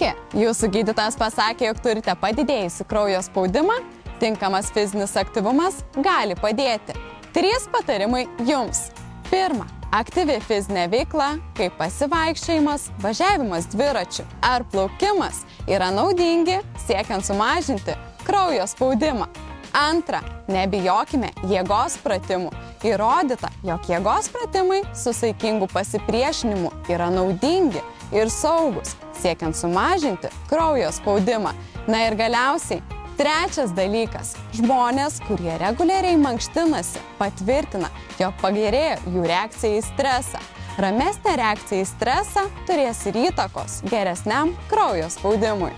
Sveiki! Jūsų gydytojas pasakė, jog turite padidėjusį kraujo spaudimą, tinkamas fizinis aktyvumas gali padėti. 3 patarimai jums. 1. Aktyvi fizinė veikla, kaip pasivaikščiojimas, važiavimas dviračiu ar plaukimas yra naudingi siekiant sumažinti kraujo spaudimą. 2. Nebijokime jėgos pratimų. Įrodyta, jog jėgos pratimai su saikingu pasipriešinimu yra naudingi ir saugus, siekiant sumažinti kraujo spaudimą. Na ir galiausiai, 3 dalykas. Žmonės, kurie reguliariai mankštinasi, patvirtina, jog pagerėjo jų reakcija į stresą. Ramesnė reakcija į stresą turės ir įtakos geresniam kraujo spaudimui.